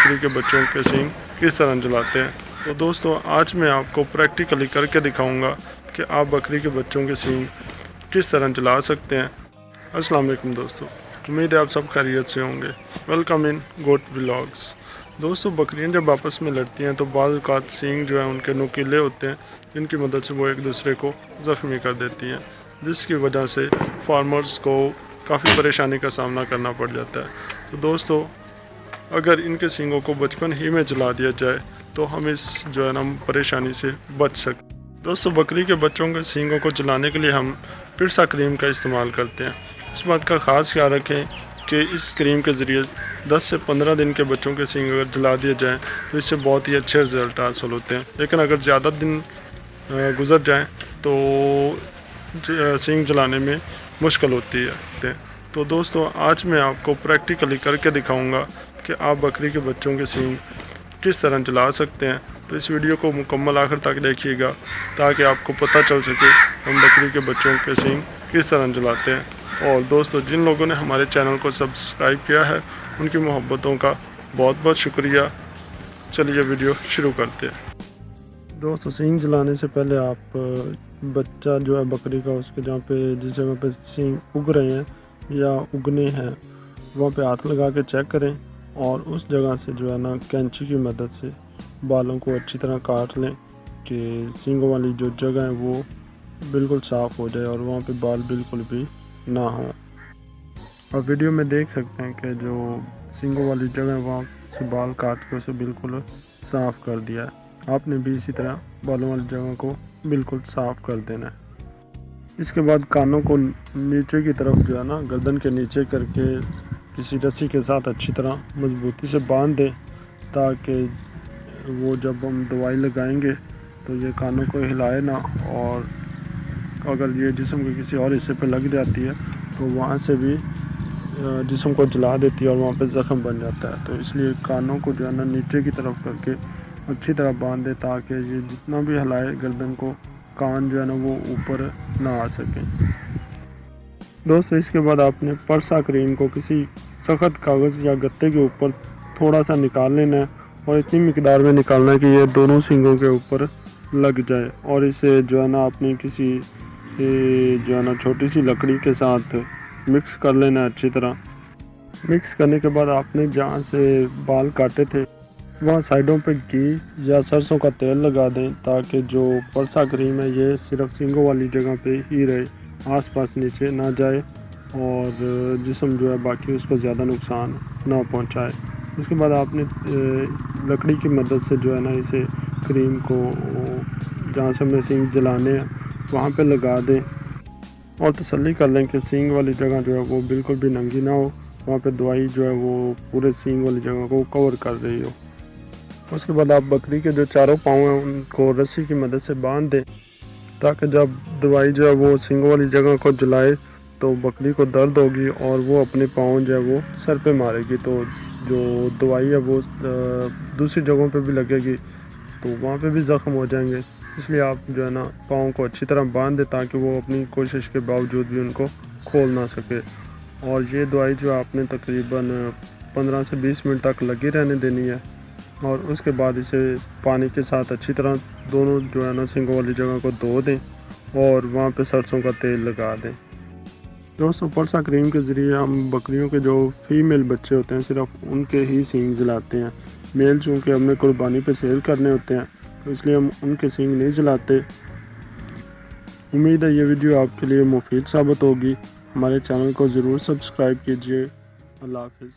बकरी के बच्चों के सींग किस तरह जलाते हैं। तो दोस्तों आज मैं आपको प्रैक्टिकली करके दिखाऊंगा कि आप बकरी के बच्चों के सींग किस तरह जला सकते हैं। अस्सलाम वालेकुम दोस्तों, उम्मीद है आप सब खैरियत से होंगे। Welcome in goat vlogs. दोस्तों बकरियां जब आपस में लड़ती हैं तो बाज़ औक़ात सींग जो है उनके नुकीले होते हैं, जिनकी मदद से वो एक दूसरे को ज़ख्मी कर देती हैं, जिसकी वजह से फार्मर्स को काफ़ी परेशानी का सामना करना पड़ जाता है। तो दोस्तों अगर इनके सींगों को बचपन ही में जला दिया जाए तो हम इस जो है ना परेशानी से बच सकते हैं। दोस्तों बकरी के बच्चों के सींगों को जलाने के लिए हम पिरसा क्रीम का इस्तेमाल करते हैं। इस बात का ख़ास ख्याल रखें कि इस क्रीम के ज़रिए 10 से 15 दिन के बच्चों के सींग अगर जला दिए जाएँ तो इससे बहुत ही अच्छे रिज़ल्ट हासिल होते हैं। लेकिन अगर ज़्यादा दिन गुज़र जाएँ तो सींग जलाने में मुश्किल होती है। तो दोस्तों आज मैं आपको प्रैक्टिकली करके दिखाऊंगा कि आप बकरी के बच्चों के सींग किस तरह जला सकते हैं। तो इस वीडियो को मुकम्मल आखिर तक देखिएगा ताकि आपको पता चल सके हम बकरी के बच्चों के सींग किस तरह जलाते हैं। और दोस्तों जिन लोगों ने हमारे चैनल को सब्सक्राइब किया है उनकी मोहब्बतों का बहुत बहुत शुक्रिया। चलिए वीडियो शुरू करते हैं। दोस्तों सींग जलाने से पहले आप बच्चा जो है बकरी का उसके जहाँ पे जिसे वहाँ पे सींग उग रहे हैं या उगने हैं वहाँ पे हाथ लगा के चेक करें और उस जगह से जो है ना कैंची की मदद से बालों को अच्छी तरह काट लें कि सींगों वाली जो जगह है वो बिल्कुल साफ़ हो जाए और वहाँ पे बाल बिल्कुल भी ना हो। और वीडियो में देख सकते हैं कि जो सींगों वाली जगह है वहाँ से बाल काट के उसे बिल्कुल साफ़ कर दिया है। आपने भी इसी तरह बालों वाली जगह को बिल्कुल साफ़ कर देना है। इसके बाद कानों को नीचे की तरफ जो है ना गर्दन के नीचे करके किसी रस्सी के साथ अच्छी तरह मजबूती से बांध दें ताकि वो जब हम दवाई लगाएंगे तो ये कानों को हिलाए ना, और अगर ये जिस्म के किसी और हिस्से पे लग जाती है तो वहाँ से भी जिस्म को जला देती है और वहाँ पे ज़ख्म बन जाता है। तो इसलिए कानों को जो है ना नीचे की तरफ करके अच्छी तरह बांध दे ताकि ये जितना भी हिलाए गर्दन को कान जो है ना वो ऊपर ना आ सके। दोस्तों इसके बाद आपने परसा क्रीम को किसी सख्त कागज़ या गत्ते के ऊपर थोड़ा सा निकाल लेना है और इतनी मिकदार में निकालना है कि ये दोनों सींगों के ऊपर लग जाए। और इसे जो है ना आपने किसी जो है ना छोटी सी लकड़ी के साथ मिक्स कर लेना है। अच्छी तरह मिक्स करने के बाद आपने जहाँ से बाल काटे थे वहाँ साइडों पे घी या सरसों का तेल लगा दें ताकि जो परसा क्रीम है ये सिर्फ सींगों वाली जगह पे ही रहे, आसपास नीचे ना जाए और जिस्म जो है बाकी उसको ज़्यादा नुकसान ना पहुँचाए। उसके बाद आपने लकड़ी की मदद से जो है ना इसे क्रीम को जहाँ से हमने सींग जलाने हैं वहाँ पे लगा दें और तसल्ली कर लें कि सींग वाली जगह जो है वो बिल्कुल भी नंगी ना हो, वहाँ पे दवाई जो है वो पूरे सींग वाली जगह को कवर कर रही हो। उसके बाद आप बकरी के जो चारों पाँव हैं उनको रस्सी की मदद से बांध दें ताकि जब दवाई जो है वो सींगों वाली जगह को जलाए तो बकरी को दर्द होगी और वो अपने पाँव जो है वो सर पे मारेगी, तो जो दवाई है वो दूसरी जगहों पे भी लगेगी तो वहाँ पे भी ज़ख्म हो जाएंगे। इसलिए आप जो है ना पाँव को अच्छी तरह बांध दें ताकि वो अपनी कोशिश के बावजूद भी उनको खोल ना सके। और ये दवाई जो आपने तकरीबन 15 से 20 मिनट तक लगी रहने देनी है और उसके बाद इसे पानी के साथ अच्छी तरह दोनों जो है ना सींगों वाली जगह को धो दें और वहाँ पे सरसों का तेल लगा दें। दोस्तों परसा क्रीम के ज़रिए हम बकरियों के जो फीमेल बच्चे होते हैं सिर्फ उनके ही सींग जलाते हैं। मेल चूँकि हमने कुर्बानी पे सेल करने होते हैं तो इसलिए हम उनके सींग नहीं जलाते। उम्मीद है ये वीडियो आपके लिए मुफीद साबित होगी। हमारे चैनल को ज़रूर सब्सक्राइब कीजिए। अल्लाह हाफ़िज़।